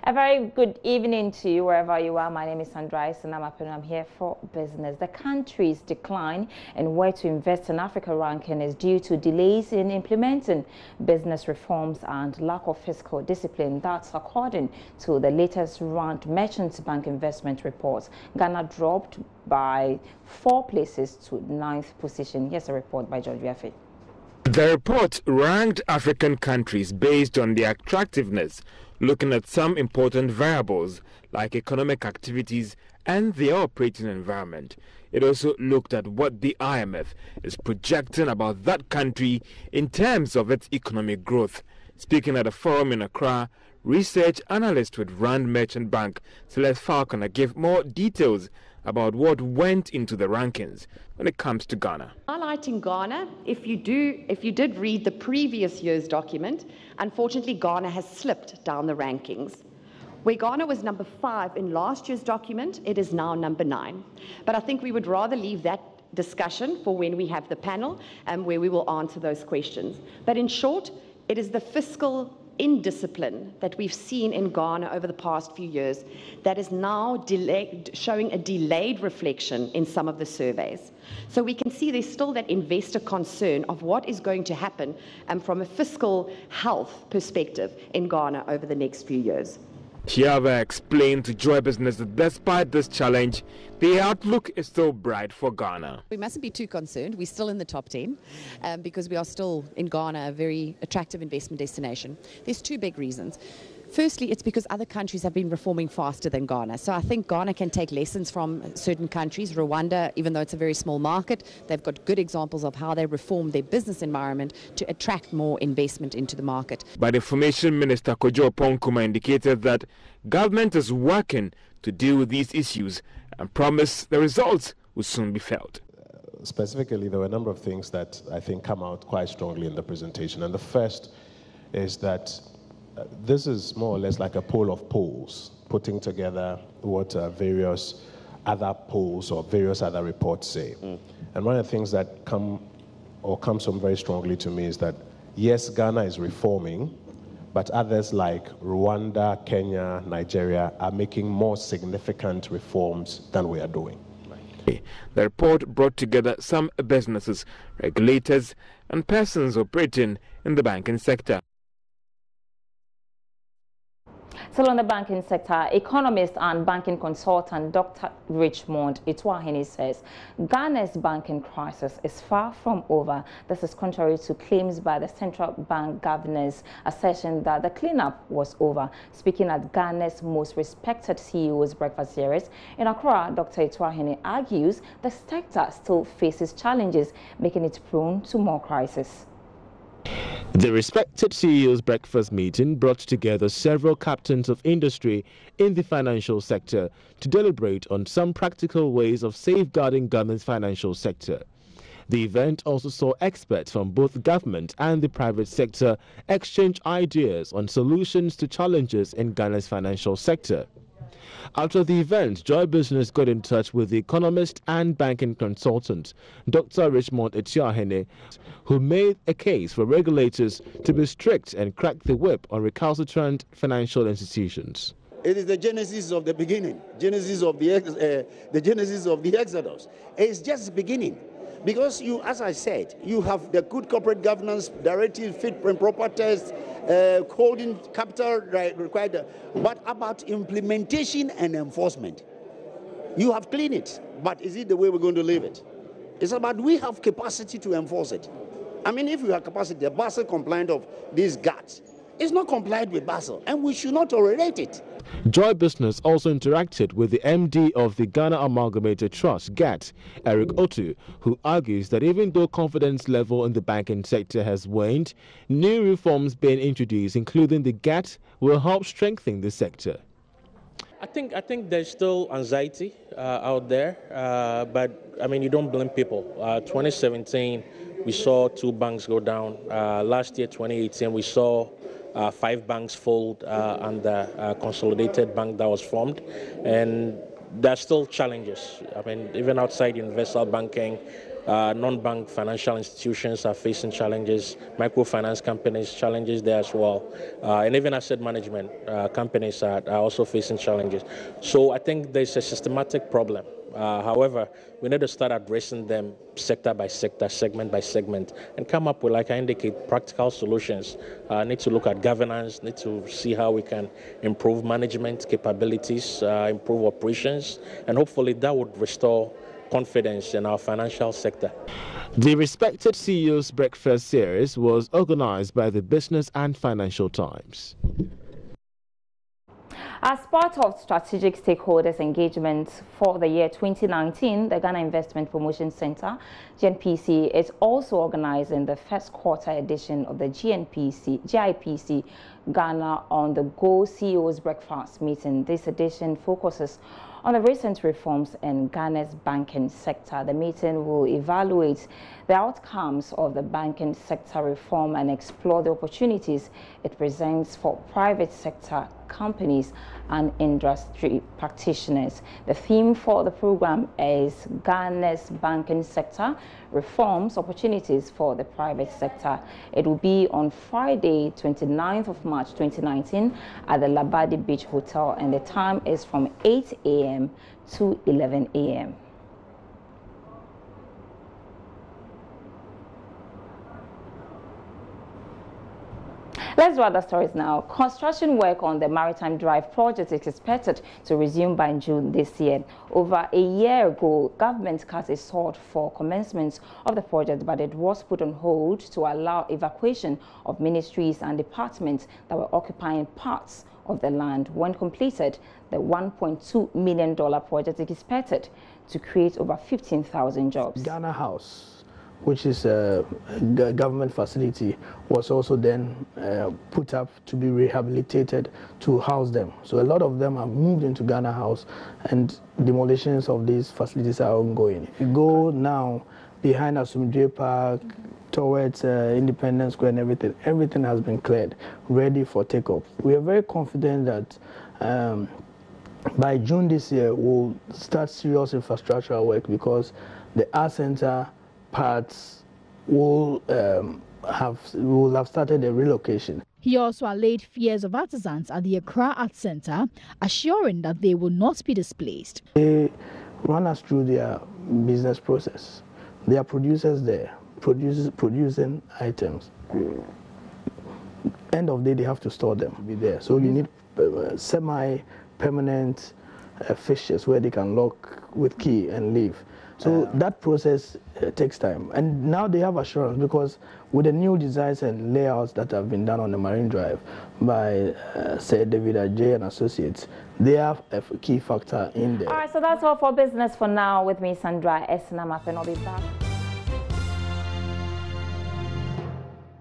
A very good evening to you wherever you are. My name is Sandra and I'm here for business. The country's decline in where to invest in Africa ranking is due to delays in implementing business reforms and lack of fiscal discipline. That's according to the latest Rand Merchant Bank investment reports. Ghana dropped by 4 places to 9th position. Here's a report by George Viafe. The report ranked African countries based on their attractiveness, looking at some important variables like economic activities and their operating environment. It also looked at what the IMF is projecting about that country in terms of its economic growth. Speaking at a forum in Accra, research analyst with Rand Merchant Bank, Celeste Falconer, gave more details about what went into the rankings when it comes to Ghana. Highlighting Ghana, if you did read the previous year's document, unfortunately Ghana has slipped down the rankings. Where Ghana was number 5 in last year's document, it is now number 9. But I think we would rather leave that discussion for when we have the panel and where we will answer those questions. But in short, it is the fiscal indiscipline that we've seen in Ghana over the past few years that is now showing a delayed reflection in some of the surveys. So we can see there's still that investor concern of what is going to happen from a fiscal health perspective in Ghana over the next few years. Chiava explained to Joy Business that despite this challenge, the outlook is still bright for Ghana. We mustn't be too concerned. We're still in the top 10 because we are still in Ghana a very attractive investment destination. There's 2 big reasons. Firstly, it's because other countries have been reforming faster than Ghana. So I think Ghana can take lessons from certain countries. Rwanda, even though it's a very small market, they've got good examples of how they reform their business environment to attract more investment into the market. But Information Minister Kojo Ponkuma indicated that government is working to deal with these issues and promised the results will soon be felt. Specifically, there were a number of things that I think come out quite strongly in the presentation. And the first is that this is more or less like a poll of polls, putting together what various other polls or various other reports say. And one of the things that comes from very strongly to me is that, yes, Ghana is reforming, but others like Rwanda, Kenya, Nigeria are making more significant reforms than we are doing. The report brought together some businesses, regulators, and persons operating in the banking sector. Still on the banking sector, economist and banking consultant Dr. Richmond Ituahene says Ghana's banking crisis is far from over. This is contrary to claims by the central bank governors asserting that the cleanup was over. Speaking at Ghana's most respected CEO's breakfast series in Accra, Dr. Ituahene argues the sector still faces challenges, making it prone to more crisis. The respected CEO's breakfast meeting brought together several captains of industry in the financial sector to deliberate on some practical ways of safeguarding Ghana's financial sector. The event also saw experts from both government and the private sector exchange ideas on solutions to challenges in Ghana's financial sector. After the event, Joy Business got in touch with the economist and banking consultant, Dr. Richmond Ituahene, who made a case for regulators to be strict and crack the whip on recalcitrant financial institutions. It is the genesis of the beginning, the genesis of the Exodus. It's just beginning. Because you, as I said, you have the good corporate governance directive, fit and proper test, holding capital required, but about implementation and enforcement. You have cleaned it, but is it the way we're going to leave it? It's about we have capacity to enforce it. I mean, if we have capacity, the Basel compliant of these GATS is not compliant with Basel, and we should not tolerate it. Joy Business also interacted with the MD of the Ghana Amalgamated Trust, GAT, Eric Otu, who argues that even though confidence level in the banking sector has waned, new reforms being introduced, including the GAT, will help strengthen the sector. I think there's still anxiety out there, but I mean, you don't blame people. 2017, we saw 2 banks go down. Last year, 2018, we saw 5 banks fold and the consolidated bank that was formed, and there are still challenges. I mean, even outside universal banking, Non-bank financial institutions are facing challenges, microfinance companies, challenges there as well. And even asset management companies are also facing challenges. So I think there's a systematic problem. However, we need to start addressing them sector by sector, segment by segment, and come up with, like I indicate, practical solutions. Need to look at governance, need to see how we can improve management capabilities, improve operations, and hopefully that would restore confidence in our financial sector. The Respected CEO's Breakfast series was organized by the Business and Financial Times. As part of strategic stakeholders engagement for the year 2019, the Ghana Investment Promotion Center, GNPC, is also organizing the first quarter edition of the GIPC Ghana on the Go CEO's Breakfast meeting. This edition focuses on the recent reforms in Ghana's banking sector. The meeting will evaluate the outcomes of the banking sector reform and explore the opportunities it presents for private sector companies and industry practitioners. The theme for the program is Ghana's banking sector reforms, opportunities for the private sector. It will be on Friday, 29th of March 2019 at the Labadi Beach Hotel, and the time is from 8 a.m. to 11 a.m. Let's do other stories now. Construction work on the Maritime Drive project is expected to resume by June this year. Over a year ago, government cast a sort for commencement of the project, but it was put on hold to allow evacuation of ministries and departments that were occupying parts of the land. When completed, the $1.2 million project is expected to create over 15,000 jobs. Ghana House, which is a government facility, was also then put up to be rehabilitated to house them. So a lot of them have moved into Ghana House, and demolitions of these facilities are ongoing. If you go now behind Asumdwe Park, towards Independence Square and everything has been cleared, ready for takeoff. We are very confident that by June this year, we'll start serious infrastructural work, because the art center parts will have started a relocation. He also allayed fears of artisans at the Accra Art Center, assuring that they will not be displaced. They run us through their business process. There are producers there, producing items. End of the day, they have to store them, be there. So you need semi-permanent fixtures where they can lock with key and leave. So that process takes time. And now they have assurance, because with the new designs and layouts that have been done on the Marine Drive by Sir David Ajay and Associates, they have a key factor in there. All right, so that's all for business for now. With me, Sandra Esnamath, and I'll be back.